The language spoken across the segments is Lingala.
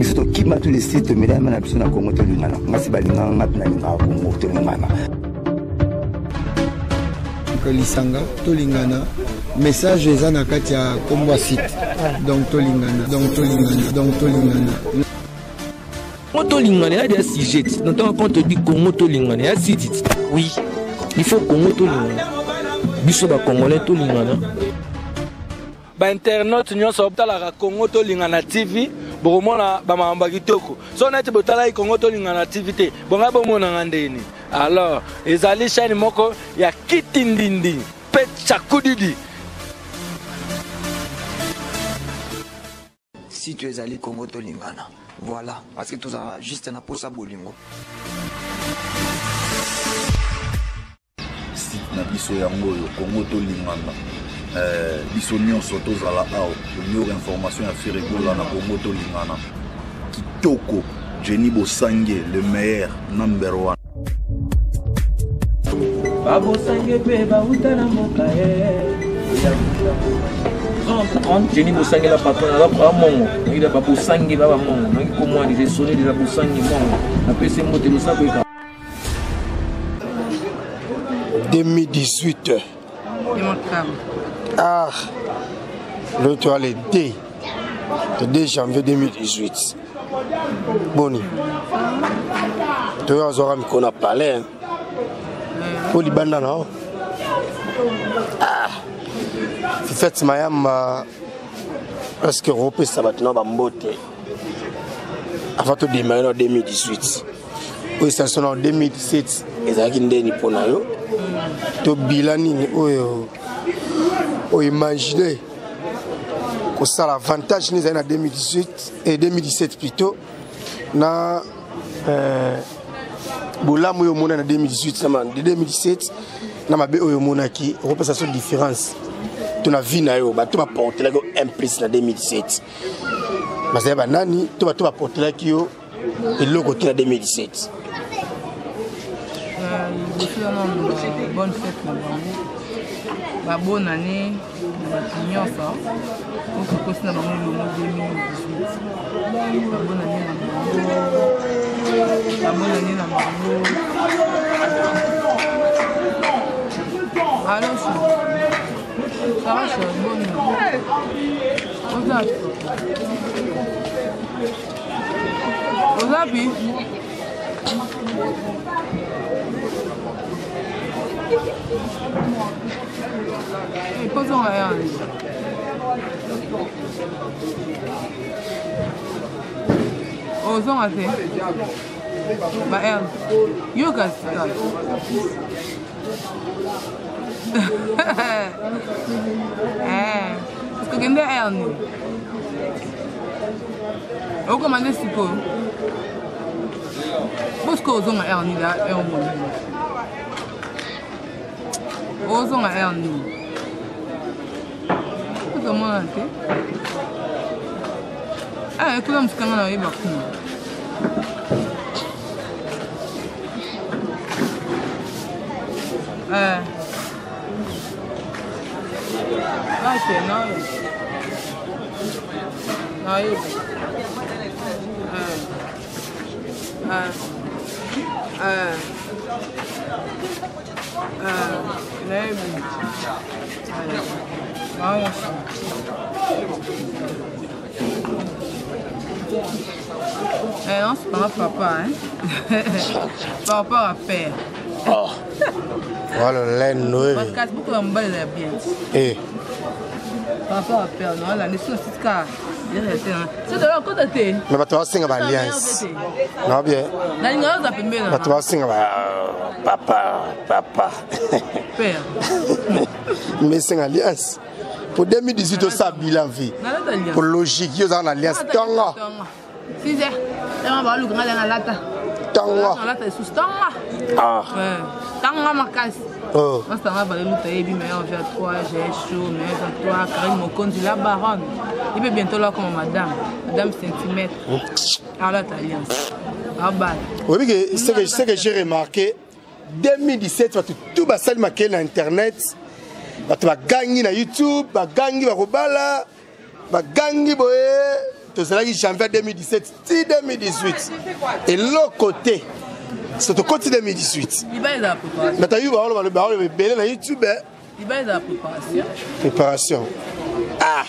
biso to kima tous les sites mesdames na biso na Congo to lingana ngasi balinga ngati na linga Congo to lingana lisanga to lingana message eza na kati ya kombo site donc to lingana Congo lingana, il y a des sujets. Dans ton compte, tu dis Congo lingana, il y a des sujets. Oui, il faut Congo lingana. Biso ba Congolais to lingana. Ba internet nyonso obtala Congo to lingana TV, bomona ba mamba kitoko. So na te botala Congo to lingana TV te, bonga bomona ngandeni. Alors, ezali chaîne moko ya kitindindi, pecha kudidi. Si tu es allé Congo to lingana. Voilà, parce que tout ça juste un posa bolingo. Si na biso yango yo Congo to lingana. Biso nyonso tozala awa, meilleure information ya Firigola na Congo to lingana. Kitoko, Jenny Bosange, le meilleur number 1. Babo Sange pe ba utana mokae. Jenny Bosange la patronne la mongo. Il a pas Bosange la mongo. Donc comment il est sonné de la Bosange mongo. Après c'est monté le sac. 2018. Ah, le toilette D. Le 2 janvier 2018. Boni. Tu vois, Zoram qu'on a parlé. Pour les bandanes, non? Ah. Faites Mayam. Parce que Europé, ça va tenir en beauté. Avant de démarrer en 2018. Oui, ça sont en 2017. Et ça qui n'est ni pour nous. To bilani o imaginer que ça l'avantage nous en 2018 et 2017 plutôt na bola mo yo mona na 2018 na 2017 na mabe o yo mona ki représentation différence to na vie na yo ba to ba porter la go implicite na 2017 parce que ba nani to ba porter la ki yo eloko ki na 2017. Bonne fête, ma bonne année, ma bonne année, alors, ça va, c'est bonne. Posons rien. Osons assez. Bah, elle. Yoga, c'est ça. Parce que quelqu'un est elle. Au commandé, c'est quoi? Parce que osons à elle, là, et au monde. Osons à elle. Comment on a fait? Ah, tout le monde se a eu c'est non. Non, c'est pas papa, hein. Papa à faire. Oh. Voilà, l'aine, oui. Parce que beaucoup de balles bien. Eh. Papa à faire, non, la leçon, c'est ce cas. C'est de l'autre côté. Mais tu vas signer l'alliance. Non, bien. Mais tu vas signer papa. Père. Mais c'est une alliance. Pour 2018, ça a bilan vie. Pour logique, il y a une alliance. Tanga. Si c'est. Tanga, le grand dans la lata. Tanga. La lata est sous tanga. Ah. Tanga ma casse. Oh. Moi, ça va valer le taille, mais on fait 3, j'ai chaud, mais on fait 3, Karine Mokonzi, la baronne. Il peut bientôt là comme madame centimètre. Alors là, t'as alliance. Ah bah. Oui, ce que j'ai remarqué, 2017, tout va salir marqué sur Internet. Tu vas gagner sur YouTube, tu vas gagner sur Robala, tu vas gagner tozalaki janvier 2017 ti 2018 et l'autre côté c'est au côté 2018 mais t'as eu le belé na YouTube préparation ah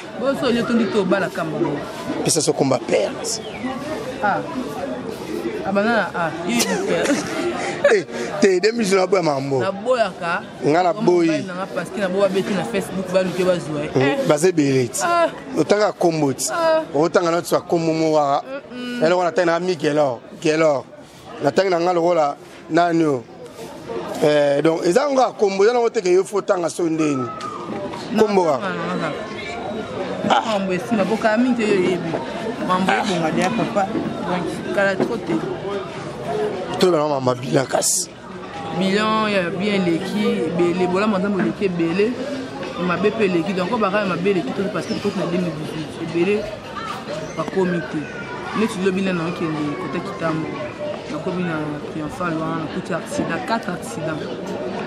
et ça se combat perdre ah banana ah eh te 2018 na boya mambo na boya ka ngana boyi na parce que na boya beti na Facebook ba luke ba jouer baze beleti otanga komboti otanga na tsa komomo wa ele wana tana Miguelor na tanga ngalo rola nanyo donc ezanga kombo na oteke yo fotanga sondeni kombo wa mambo esi maboka mingi te yo yebi mambo ebonga dia papa donc kala trop te tout le monde m'a bilan casse bilan ya bien leki belé bola manzambo leki belé ma BP leki donc ba ma belé tout parce que tout na 2018 belé ba comité mais tu lobi na nkende côté kitambo na komina triomphal wana tout accident 4 accidents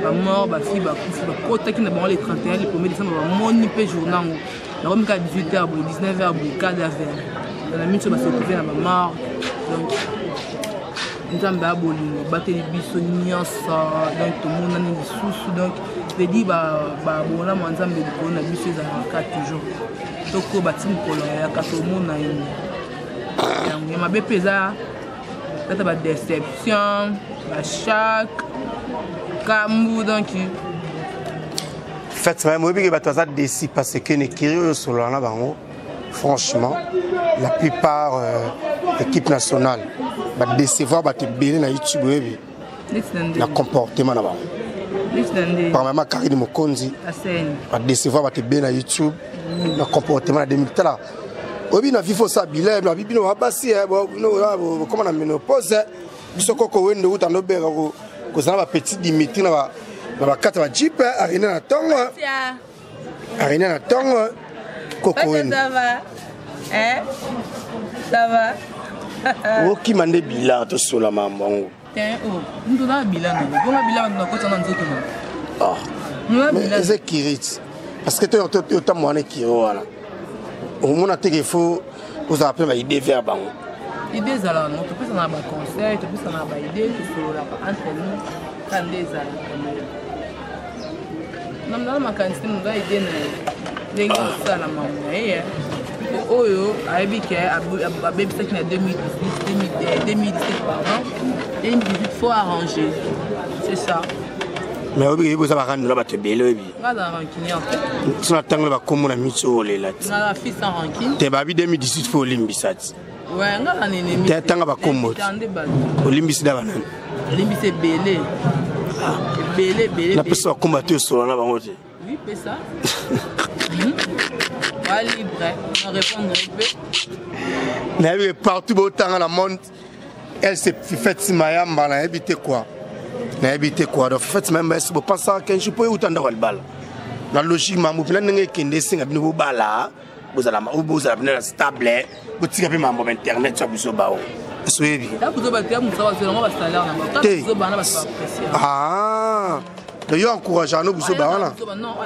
ba mort ba fi ba kufi ba côté qui na bon les 31 le 1er décembre ba moni pe journal na comme 18h 19h 4h dans la minute ba se trouver na ba mort donc nzambe abolingo bateli biso nyonso donc tomonani lisusu donc pedi babona mwa nzambe likolo na biso ezalaka toujours toko bati mokolo yaka tomona yango ya mabe mpe eza tata badéception bachak kambu donc fait vraiment oyebi ke bato aza déci parce que nekiri oyo solola na bango franchement la plupart équipe nationale va décevoir va te béler na YouTube webi na comportement na ba par maman Karine Mokonzi va décevoir va te béler na YouTube na comportement na 2000 tala obi na vifo sa bilé na bibino wa basi no comment na ménopause bisoko ko wendo uta no bera ko zana ba petit Dimitri na ba kata ba jeep arena na tongo koko wendo ça va Oki mande bilan to sola mambango. Ndo na bilan na. Bonga bilan na ko tsana nzoto na. Ah. Mais c'est kirit. Parce que tu as moine qui voilà. Au moins te que faut vous appeler ma idée vers bango. Idée zala non, tu peux na ba conseil, tu peux na ba idée sur la entre nous quand des zala. Non non ma quand c'est une idée na. Lengo sala mambo oyo aibike abebisa qui na 2017 pardon 2018 faut arranger c'est ça mais obi vous ça va rendre là te belé obi ngala rancune en fait ça tangle ba komo na mitso olela ngala fils en rancune te babi 2018 faut limbisati ouais ngala nene te tanga ba komo olimbisi da banana olimbisi belé belé na pesa combattre sur na bango te oui pesa pas libre, on répondre un peu. Partout dans le monde, elle s'est fait Mayamba, n'a habité quoi? Donc, fait même, si vous pensez que je peux autant de balles. La logique, ma mouvement n'est qu'un dessin à nouveau bala, vous allez la stable, vous tirez ma mot internet sur le bao. Soyez bien. Ah! D'ailleurs, encourageant nous, vous non,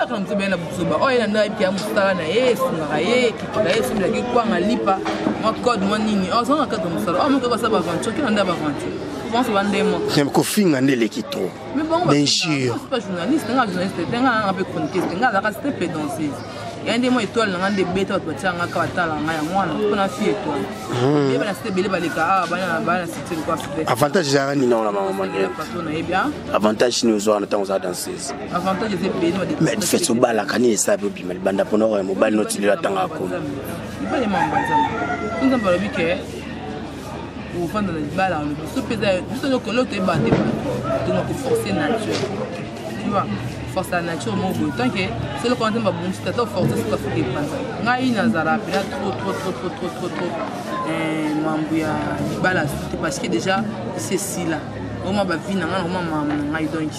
on est bien là, oh, il y en a qui a moustala na yes, na ye, qui a yes, mais qui quoi en lipa, moi code, moi nini, oh, ça on a code comme ça, oh, moi quoi ça va aventure, qui en a aventure, comment ça va ndemo? J'aime qu'on finisse en l'équitro. Mais bon, bien sûr. C'est pas journaliste, c'est un journaliste, c'est un peu chroniqueur, c'est un gars qui est danseuse. Il y a des mots étoiles, il y a des bêtes, il y a des kawatala, il y a des filles étoiles. Il y a des bébés, il y a des coiffeurs. Avantage, j'ai un nom là, maman. Avantage, nous avons dans danseuse. Avantage, c'est bébé. Mais tu fais ce bal à Kanye et ça, puis mais le banda pour nous, le bal notre il attend à quoi. Il pas les membres. Nous avons parlé que au fond de la balle, nous sommes que l'autre est battu, donc forcer nature. Tu vois? Force la nature mon beau tant que c'est le content ba bon c'est force c'est pas fait prendre ngai nazara pena trop mambuya bala parce que déjà c'est si là au moins ba vie na ngai donc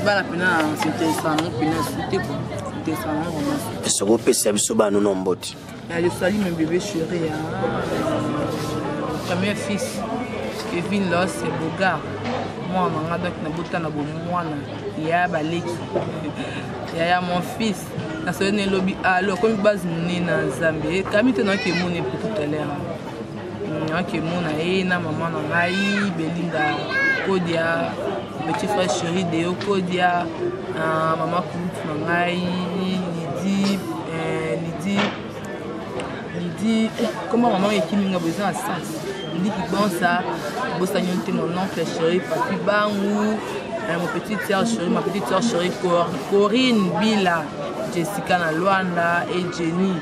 bala pena c'est intéressant non pena sauter quoi intéressant vraiment ce qu'on peut servir so ba non nomboti je salue mon bébé chéri premier fils Kevin Loss c'est Bogar moi on a donc na bota na bo mwana ya baleki ya mon fils na so ne lobby alors comme base monnaie na Zambie kami te na ke monnaie pour tout à l'heure na ke mona e na maman na ngai Belinda Kodia petit frère chéri de Kodia maman Kout na ngai Lydie comment maman ekiminga besoin à ça Lydie qui bon ça bossa nyonte mon oncle chéri papi Bangou mon petite sœur chérie, ma petite sœur chérie Corinne Bila, Jessica na Luanda et Jenny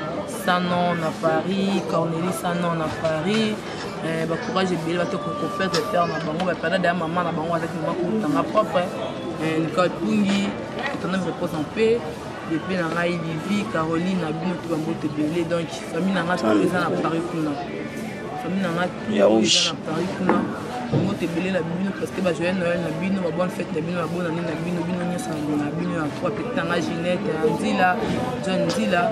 Sanon à Paris, Cornélie Sanon à Paris. Courage et bien, va te faire de faire na bango, va parler de maman na bango avec maman pour ta propre. Nicole Pungi, ton nom repose en paix. Et puis na ngai Livy, Caroline, Abino tout bango te belé donc famille na ngai tout ça na Paris kuna. Famille na ngai tout ça na Paris kuna. Moi te belé la bino parce que ba joyeux Noël na bino ba bonne fête na bino ba bonne année na bino bino nyasa na bino na trois petits na Ginette Andila John Dila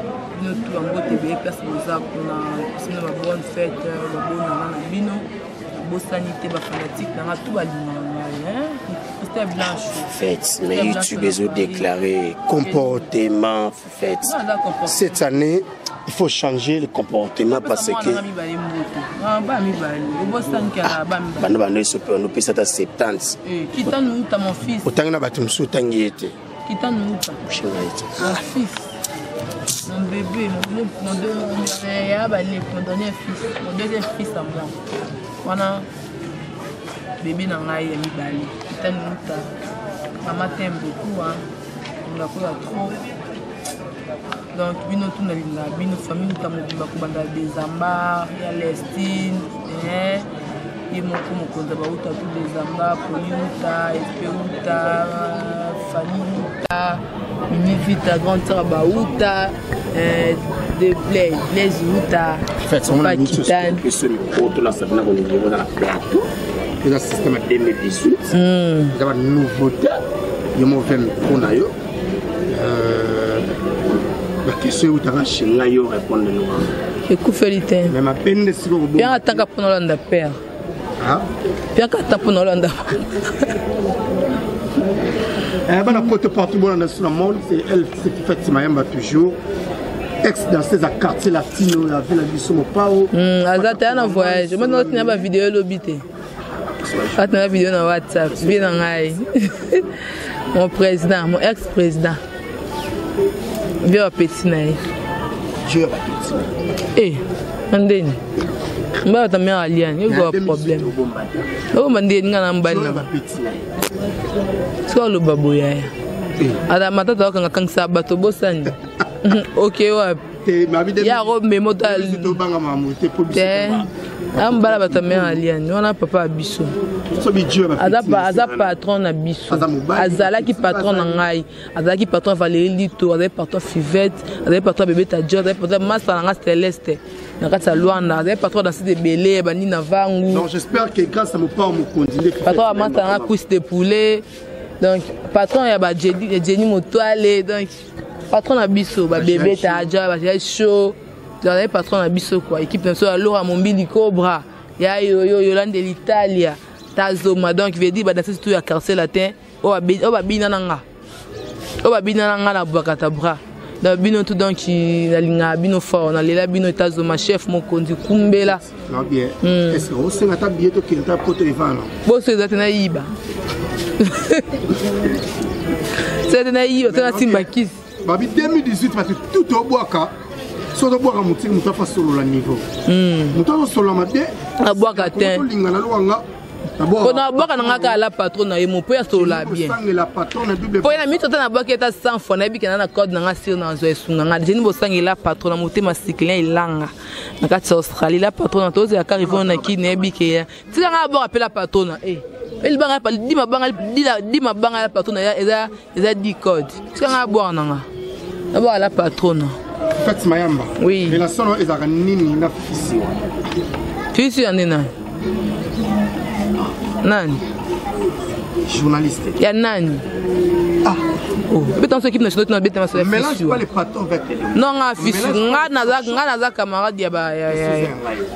bino tout bango te belé place boza kuna sino ba bonne fête ba bonne année na bino ba sanité ba fanatique na tout ba lingana c'était blanche fête mais YouTube les ont déclaré comportement fête cette année il faut changer le comportement parce que nous peut ça 70 kita nous ta mon fils autant na batum so tangiete kita nous ta mon fils mon bébé mon dernier fils à moi voilà bébé na ngai ya mibali kita nous ta maman t'aime beaucoup hein on a quoi trop donc bino tout na bino famille ta mobimba ko banda des ambar ya Lestine et mon konza ba uta tout des ambar Poliuta Espeuta Fanita Minivita grande sœur ba uta de play les uta fait on a mis tout ce micro tout la sabina au niveau de la plateau et le système 2018 il y a une nouveauté il y a mauvais micro na yo la question où tu as chéri yo répondre nous écoute Félité mais ma peine de si bien attendre pour nous l'anda père ah bien attendre pour nous l'anda ben la porte partout dans le monde c'est elle c'est qui fait Mayamba toujours ex dans ces quartiers latino la ville de Somopao azata na voyage maintenant tu n'as pas vidéo lobité attends la vidéo dans WhatsApp bien dans ngai mon président mon ex-président vieux petit naï. Je vais petit. Eh, andeni. Mba ta mère alien, il y a problème. Oh mandé ngana mbani na petit naï. So lo baboya. Ada matata ka ngakangsa bato bosani. OK wa. Ya robe me motal. Ambala bata mère alien, on a papa biso. Aza patron na biso. Azala ki patron na ngai. Azala ki patron Valérie Lito, azala patron Fivette, azala patron bébé Tadjo, azala patron Massa na Céleste. Na kata Luanda, azala patron dans ces belé bani na vangu. Donc j'espère que grâce à mon père on continue. Patron Massa na cuisse de poulet. Donc patron ya ba Jenny Motoale donc patron na biso ba bébé Tadjo ba chaud. Dans les patrons à biso quoi équipe comme ça Laura Mombili Cobra ya Yolande de l'Italia Tazoma donc veut dire dans tout ya quartier latin o ba binanga na bakata bra dans bino tout donc la linga bino fort na lela bino Tazoma chef mokondi kumbela non bien est-ce que on se ngata bientôt qu'il t'a poto Ivano bo se zatena iba c'est na iyo tena simbakis babi 2018 parce que tout au boaka so do boaka mutiki muta fa solo la niveau muta solo mate aboaka ten linga na luanga kona boaka na ngaka la patron na yemo po ya solo la bien la patron na double po na mito na boaka eta 100 fois na bikana na code na ngasir na zo esunga nga jeni bo sangi la patron na motema cyclien ilanga na kati Australie la patron na toze ya carivon na ki na bike ya tika nga boaka pe la patron na el banga pa di mabanga la patron na eza 10 code tika nga boaka na nga na boaka la patron Fête Mayamba. Oui. Et la sonne est à Nini na fisi. Fisi andena. Nani? Journaliste. Il y a Nani. Ah. Oh, peut-être équipe nationale qui n'a pas de mélange pas les patons avec les. Non, Naza camarade ya ba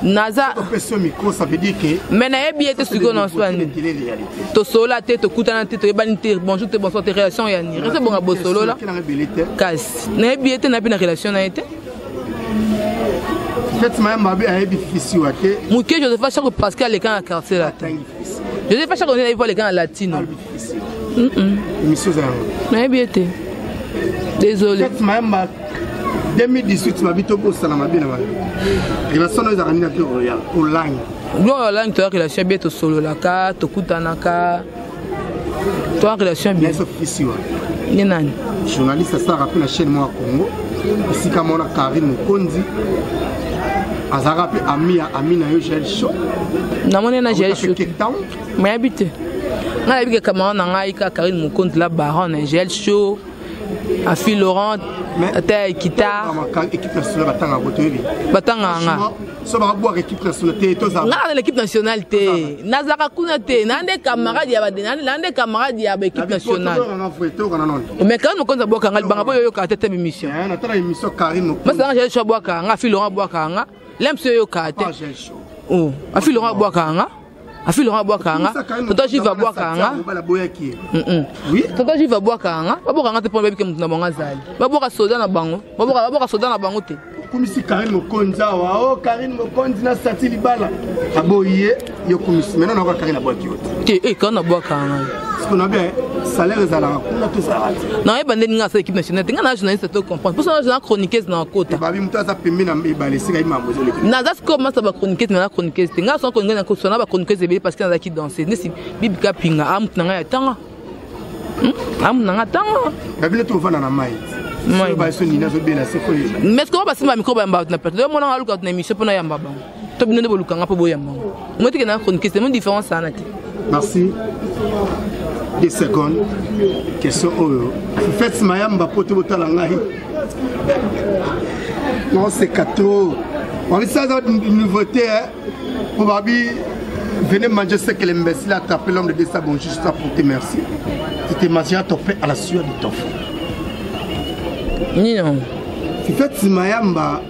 Naza. Professeur micro ça veut dire que mais na bien te sugo non swani. To sola te to kutana te to ebani te bonjour te bonsoir te relation ya ni. Reste bon à bosolo là. Kasi. Na bien te na bien relation na été. Faites ma mabe a difficile waté. Mouké Joseph chaque Pascal les camps à quartier là. Joseph chaque on est les camps à latino. Émission ça. Na bien te. Désolé. Faites ma 2018 ma bito bossa na mabe na ma. Relation na zarani te royal online. Gloire online to relation bien to solo là ka to kutana ka. To relation bien. C'est officiel. Ni nani? Journaliste ça rappelle la chaîne moi Congo. Ici comme on a Karine Mokonzi. Azara pe Amina yo gel show. Na mona na gel show. Mais habité. Na habité camarade na ngai ka Karine Mokonzi la baron na gel show. A fil Laurent ta kita. Équipe nationale batanga botoyebi. Batanga nga. So ba boire équipe nationale te to za. Na l'équipe nationale te. Nazaka kuna te. Na ndé camarade ya ba ndé camarade ya ba équipe nationale. Mais quand nous konza boka ngal banga boyo ka tete émission. Na tala émission Karine Mokonzi. Mas na gel show boka nga fil Laurent boka nga. Lemso yo ka te. Oh, a fil Laurent boka nga. Afil Laurent Boakanga, Toto Jiva Boakanga. Oui. Toto Jiva Boakanga. Baboka te pombe bike mutuna bonga zali. Baboka soda na bango. Baboka soda na bango te. Komisi Karine Mokonzi wa o Karine Mokonzi na sati libala. Aboye yo komisi maintenant na Karine Boaki yote. Te kana Boakanga. Ce qu'on a bien salaire zala kuna to sarati. Na e bande ninga sa équipe nationale. Tinga na journaliste to comprendre. Pour ça na chroniqueuse na kota. Babi muta za pembe na ebale sika ima mozole. Na za comme ça ba chroniqueuse na chroniqueuse. Tinga son chroniqueuse na kota na ba chroniqueuse parce qu'il y a qui danser. Nesi bibika pinga am tanga ya tanga. Am nanga tanga. Babi to vana na mai. Ba so ni na zo bela se ko. Mais ce qu'on va passer ma micro ba mba na perte. Mo na luka na émission pour na yamba ba. To bino de boluka nga po boyamba. Moi te na chroniqueuse, c'est une différence ça na te. Merci. 2 secondes. Question Oyo. Faites Mayamba Poto Botalangahi. Non, c'est 4 euros. On dit ça, c'est une nouveauté. Pour Babi, venez manger ce que l'imbécile a attrapé l'homme de destin. Bon, juste pour te merci. C'était mangé à topé à la sueur de ton fou. Non. Faites Mayamba.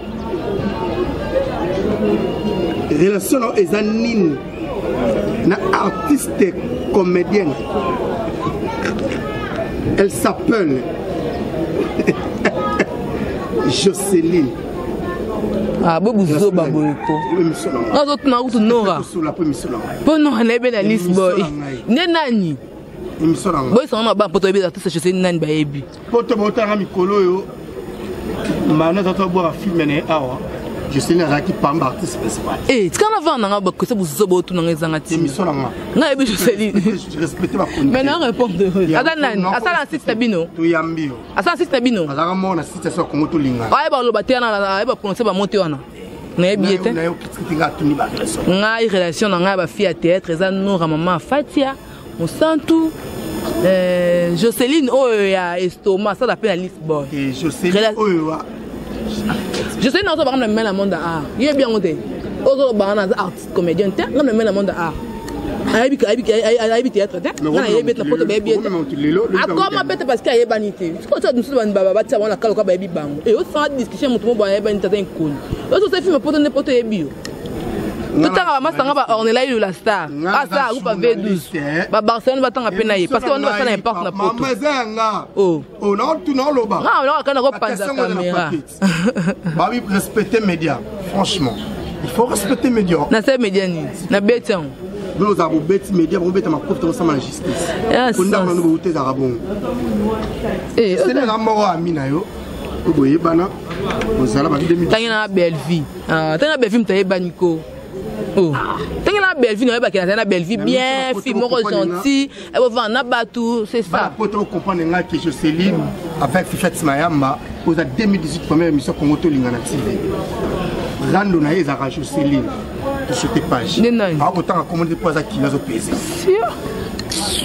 Relation aux anines. Na artiste comédienne. Elle s'appelle Jocelyne. Ah, bobu zoba boyko. Nazo tuna utu nora. Pono hanebe na list boy. Nenani. Boy sama ba poto be artiste Jocelyne nani ba yebi. Poto botanga mikolo yo. Mana toto boa film ne awa. Je sais pas qui parle d'artiste principal. Eh, tu connais pas nanga que ça vous zobo tout nanga zangati. Émission nanga. Na ebi Jocelyne. Je respecte ma chronique. Mais non répondre. Adanani, asala site tabino. Tu yambio. Asala site tabino. Azara mo na site so Congo to linga. Ah ba lo batena na ba prononcer ba monter wana. Na ebi ete. Na yo kitika tuni ba relation. Na relation nanga ba fille à théâtre eza no maman Fatia, Monsantu. Jocelyne oyo ya estomac ça l'appelle la liste boy. Et Jocelyne oyo wa. Je sais non ça va même le monde art. Il est bien monté. Ozo ba na artiste comédien te, on même le monde art. Aibi théâtre te. Na yebi na poto ba yebi. A comment peut-être parce qu'il y a banité. Quand ça nous ba baba tia wana kaloka ba yebi bango. Et au sans discussion mutu mo ba yebi nta ta nkoni. Ozo se film poto ne poto yebi. Tout à l'heure, on va orner la star. Ah, ça, ou pas V12. Barcelone va t'en appeler naïf. Parce qu'on va faire n'importe quoi. Oh. Oh, non, tout non, là-bas. Non, non, quand on repasse la caméra. Bah oui, respecter les médias. Franchement, il faut respecter les médias. Na c'est médias ni. Na bête. Nous avons bête médias, on bête ma prof de la justice. On a nous voté d'arabon. Eh, c'est la mort à Minayo. Vous voyez, bana. Vous allez pas dire. T'as une belle vie. Ah, t'as une belle vie, t'as Baniko. Oh, t'as une belle vie, une belle vie bien, fille, mon gentil, elle va vendre un bateau, c'est ça. Pour te comprendre que Jocelyne, avec Fifet Mayamba, aux 2018 première émission Congo Lingana TV. Rando na ezara Jocelyne, de cette page. Ah, autant à commander pour ça qui va se peser.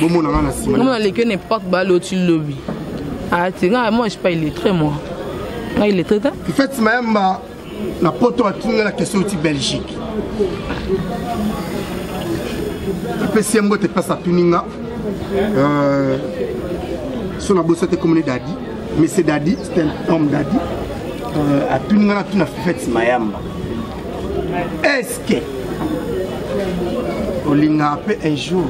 Bon, mon nom est Simon. Comment les que n'importe quoi l'autre lobby. Ah, tu sais, moi je pas illettré, moi. Ah, il est très tard. Fifet Mayamba. na poto atunga la question de Belgique. Après si moi te passe à tuninga son a bossé comme Dadi, mais c'est Dadi, c'est un homme Dadi. À tuninga na tuna fête Mayamba. Est-ce que olinga un jour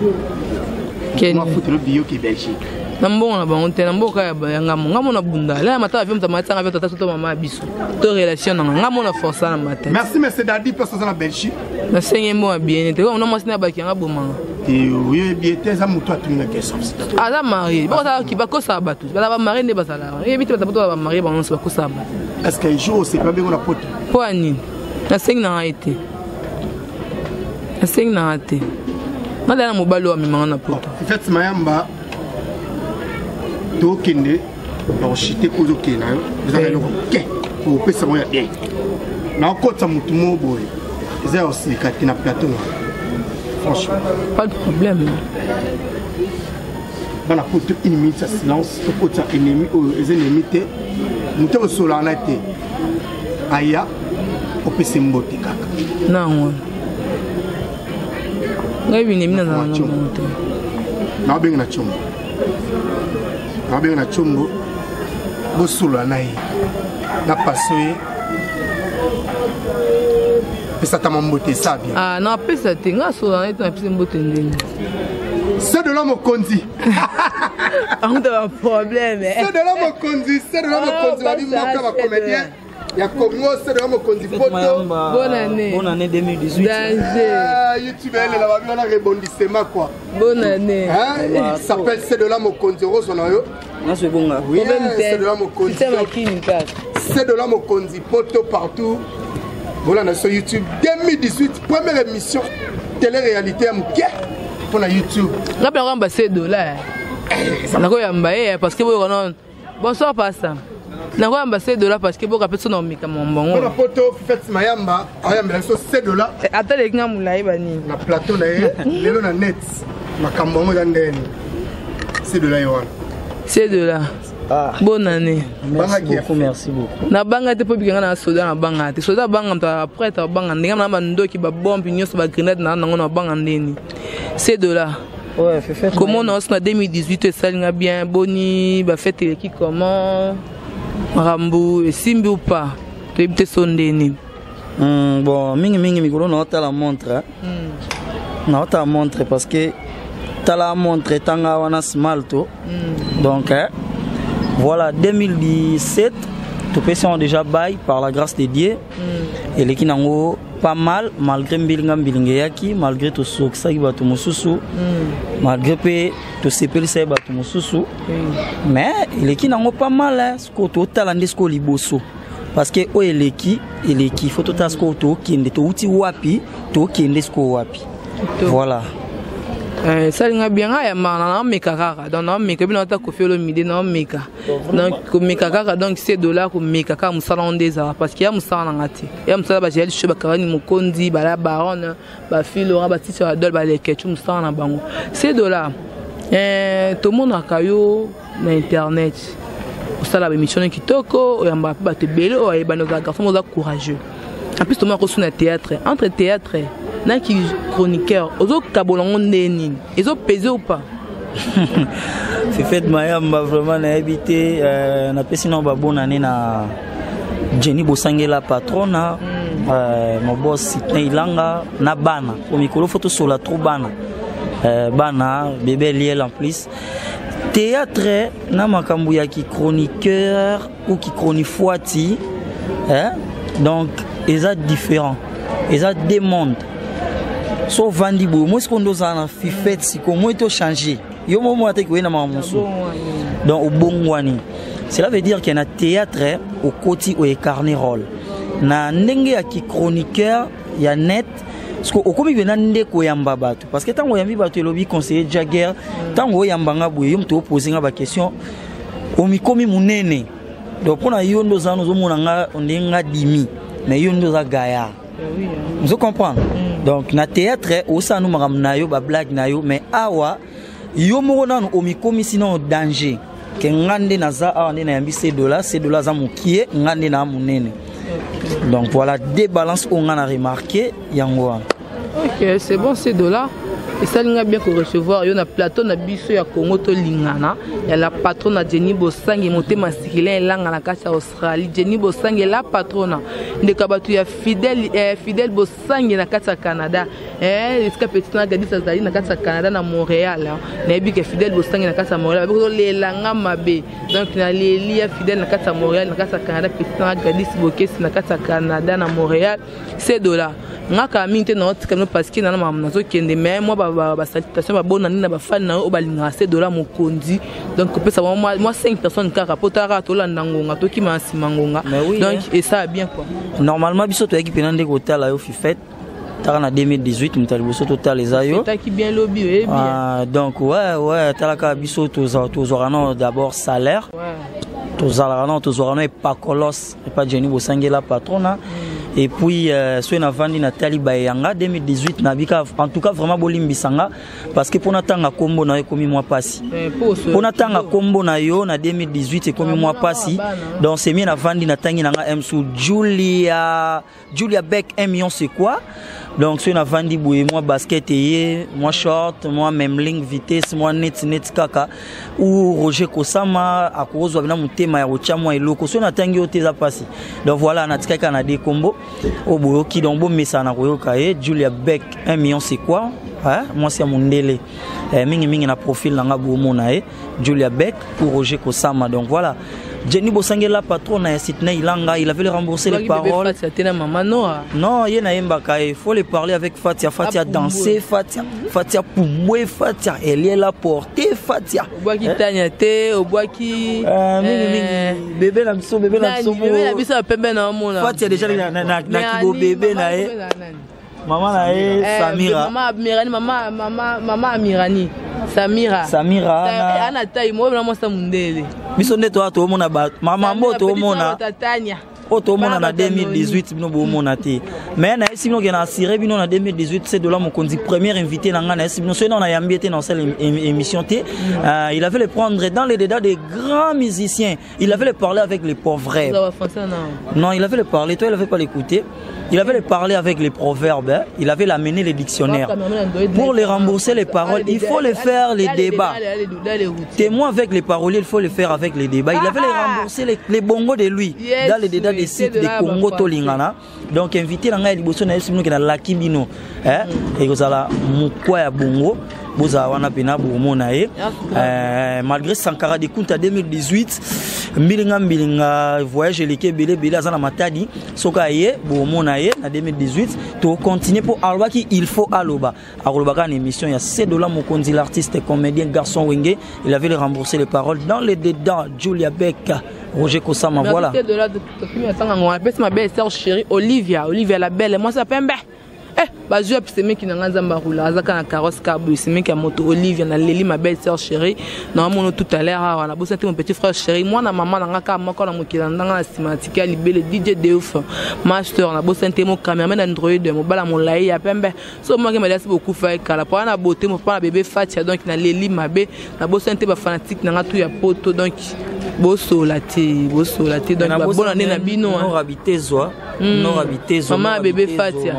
moi foutre le bio qui Belgique? Nambona bangote namboka ya ngamo ngamo na bunda la mata avion tamata avec tata soto mama biso to relation na ngamo na force na mata. Merci monsieur Dadi parce que ça na Belgique na senye mo bien te ko na mwasi na baki ngabo manga et oui bien te za muto atunga question ala mari bo sa ki bako sa batu bala ba mari ne basala e biti bata ba mari ba nso bako sa ba. Est-ce qu'un jour c'est pas bien on a poto po ani na senye na été na senye na été na la mobalo mi manga na poto fait Mayamba Tokende, donc chité kozo kena, vous avez le quai pour pesa moya bien. Na kota mutumo boy. Ils ont aussi quand na plateau. Franchement, pas de problème. Dans la photo une minute de silence, au côté ennemi les ennemis té. Muto solana té. Aya au pesa mbote kaka. Non. Ngai bini mina na na. Na benga na chombo. Na chombo bosula na ye na paso ye pesa ta mambote ça bien ah na pesa te nga so na eta pesa mbote ndeni c'est de l'homme konzi on a un problème c'est de l'homme konzi la vie moka ba comédien ya Congo c'est de l'homme konzi poto bonne année 2018 YouTube elle là va bien rebondissement quoi bonne année hein il s'appelle c'est de l'homme konzi rose na yo na c'est bon là oui c'est de l'homme konzi c'est de l'homme konzi poto partout voilà sur YouTube 2018 première émission télé-réalité pour la YouTube na bien $2 na ko yamba parce que bonsoir pas ça na ko yamba $2 parce que boka personne na mika mbongo na photo fête Mayamba ayamba so $2 atale kinga mulai bani na plateau na ye lelo na net makambo ngo ndeni $2 yowana $2 ah bonne année merci beaucoup na banga te po bikanga na soda na banga te soda banga mta après ta banga ndinga na bandoki ba bombe nyos ba grenade na ngo na banga ndeni $2 ouais fait comment on a 2018 ça linga bien boni ba fête qui comment Rambo et Simbi ou pas tu es sondeni bon mingi mikolo na ta la montre na ta montre parce que ta la montre tanga wana smalto donc voilà 2017 tout pays sont déjà bail par la grâce de Dieu et les kinango pas mal malgré mbilinga yaki malgré tout ce qui va tout mususu malgré pe tout ce qui va tout mususu mais les kinango pas mal ce que total andesco liboso parce que o eleki faut tout asko to kinde to uti wapi to kinde sko wapi voilà ça linga bien ya mana meka kaka donc na meka bino ta ko fiolo midi na meka donc ko meka kaka donc $2 ko meka kaka musala ondeza parce que ya musala na ngati ya musala ba jeli shoba kawani mukondi bala baron ba filo ba tisi ya dol ba lekechu musala na bango $2 to mona kayo na internet usala ba mission kitoko yamba ba te bele o e bano ga garçon moza courageux en plus to mona ko suna théâtre entre théâtre na qui chroniqueur ozo kabolongo ndeni ezo peser ou pas fait Mayamba vraiment na habité na pesi na ba bonne année na Jenny Bosangela patrona mon boss Sitna Ilanga na bana au micro photo sur la trop bana bébé liel en plus théâtre na makambu ya ki chroniqueur ou qui chronifuati donc ils sont différents ils ont des mondes so vandi bo moi ce qu'on doit en fait si comment il changer yo moment até que na mamusu donc au bongwani cela veut dire qu'il y a un théâtre au côté au carnet rôle na ndenge ya ki chroniqueur ya net parce que au komi vena ndeko yamba bato parce que tango yambi bato elobi conseiller Jagger tango yamba nga boye mto poser nga ba question o mi komi munene donc pona yo ndo zano zo monanga ondenga dimi mais yo ndo za gaya vous comprenez donc na théâtre au sa nous maramna yo ba blague na yo mais awa yo moko nanu omikomi sinon danger ke ngande na za awa ndena yambi $2 za mukie ngande na munene Donc voilà, des balances qu'on a remarqué, Yangoan. Ok, c'est bon, ces deux-là. Et ça, il y a bien qu'on recevoir. Il y a un plateau na biso ya Congo to lingana. Il y a la patronne Jenny Bosang et monté masculin et langue à la casse Australie. Jenny Bosang est la patronne. De Kabatu ya fidèle Bosang na casse Canada. Est-ce que petit na gadi ça na casse Canada na Montréal. N'ebi que fidèle Bosang na casse Montréal. Avec les langues mabé. Donc na les liens fidèles na casse Montréal na casse Canada. Petit na gadi Bokes na casse Canada na Montréal. C'est $. Nga ka minte na autre comme parce que na maman zo kende mais moi ba salutation ba bonne na ba fan na o balinga $. Mon condi donc peut savoir moi 5 personnes kaka potara to landa ngonga to ki ma simangonga donc et ça bien quoi. Normalement biso to équipe nande hotel yo fifet en 2018 mutaliboso total les ayo qui bien lobby et bien donc ouais talaka biso to orano d'abord salaire to orano et pas colos et pas Jenny Bosange la patronne. Et puis soit na vandi na Taliba yanga 2018 na bika en tout cas vraiment bolimbisanga parce que pour natanga kombo na ekomi moi passi pour natanga kombo na yo na 2018 ekomi moi passi donc c'est mieux na vandi na tangi nanga MSU Julia Beck 1 million c'est quoi donc soit na vandi boye moi basket et moi short moi memling vitesse moi net kaka ou Roger Kosama akozwa bina mutema ya rocha moi eloko soit na tangi oteza passi donc voilà na tikaka na des combos au boyo qui donc bon message na koyoka Julia Beck 1 million c'est quoi moi c'est mon délai mingi na profil nanga bomo na Julia Beck ou Roger Kosama donc voilà Jenny Bosange la patronne à Sydney Ilanga il avait remboursé les paroles non il faut les parler avec Fatia danser Fatia Poumoué Fatia elle est la portée Fatia au bois qui tagnate au bois qui bébé la biso pembe na mona Fatia déjà na kibo bébé na maman na maman Amirani Samira ana taille moi vraiment ça mundele biso ndeto to mona ba maman moto mona to mona na 2018 bino bo mona te mais na esi bino na assuré bino na 2018 c'est $. Mon condi premier invité na ngana esi bino so na yambi était dans cette émission te il avait les prendre dans les dédans des grands musiciens il avait les parler avec les pauvres non il avait les parler toi il avait pas l'écouter. Il avait les parler avec les proverbes, il avait l'amener les dictionnaires. Pour les rembourser les paroles, il faut les faire les débats. Témoin avec les paroliers, il faut les faire avec les débats. Il avait les rembourser les bongos de lui dans les débats des sites de Congo Tolingana. Donc invité dans les bossons qui na Lakibino, et vous allez mukwa ya bongo. Malgré Sankara de Kunta 2018, Milinga voyage l'équipe Bélé Azana Matadi, Sokaye, Bomonaye, en 2018, to continuer pour Alobaki, il faut Aloba. Alobaka en émission, il y a $. Mon condi l'artiste comédien garçon Wenge, il avait remboursé les paroles dans les dedans, Julia Beck, Roger Kosama, voilà. Ma belle sœur chérie, Olivia la belle, moi ça pembe. Bazou a pissé qui n'a pas roulé, azaka na carrosse cabo, c'est mec qui a moto Olivia na Leli ma belle sœur chérie. Normalement tout à l'heure, on a beau sentir mon petit frère chéri. Moi na maman na ka moko na mokila ndanga cinématique à libé le DJ Deuf master na beau sentir mon cameraman Android mon bala mon laï ya pembe. So moi qui m'a laissé beaucoup faire kala pour na beauté mon pas bébé Fatia donc na Leli ma bé na beau sentir ba fanatique na tout ya poto donc boso laté donc bonne année na bino non habité zo maman bébé Fatia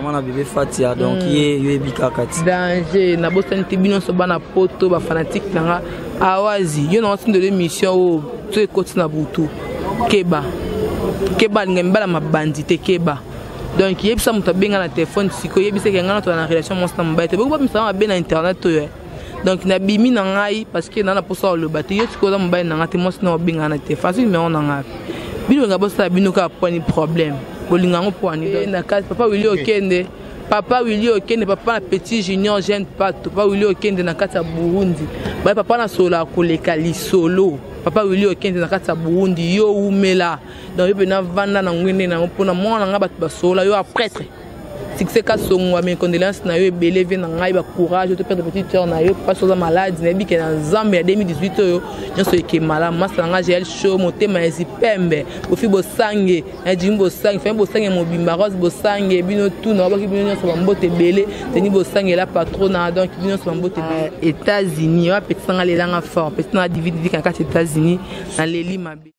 donc yé bikakati danger na bosante bino so bana poto ba fanatique nanga awazi yo na de l'émission o to ekoti na butu keba ngembala mabandite keba donc yebisa muta benga na téléphone siko yebisa ke ngana to na relation mon sta mbaite boko ba misa ba na internet to donc na bimi na ngai parce que na posa le baté yo siko za mbaite na ngati mo sina benga na téléphone mais on nga bino nga bosa bino ka poni problème bolinga ngo poni na case papa Willy Okende Papa Willy Okende, papa na petit junior jeune pato, papa Willy Okende na kata Burundi. Ba papa na sola koleka li solo. Papa Willy Okende na kata Burundi yo umela. Donc yo na vanda na ngwene na mpona mwana nga batu ba sola yo a prêtre. C'est ka songo mes condoléances na yo ebele vi na ngai ba courage to perdre petite sœur na yo pas soza malade na bi ke na Zambie ya 2018 yo nyoso eke mala masa nga gel show motema ezi pembe ofi bosange na jimbo sange fe bosange mobimba rose bosange bino tout na ba ki bino nyoso ba mbote ebele teni bosange la patrona donc bino nyoso ba mbote États-Unis wa petit sanga lelanga fort petit na divide vi kan ka États-Unis na leli mabe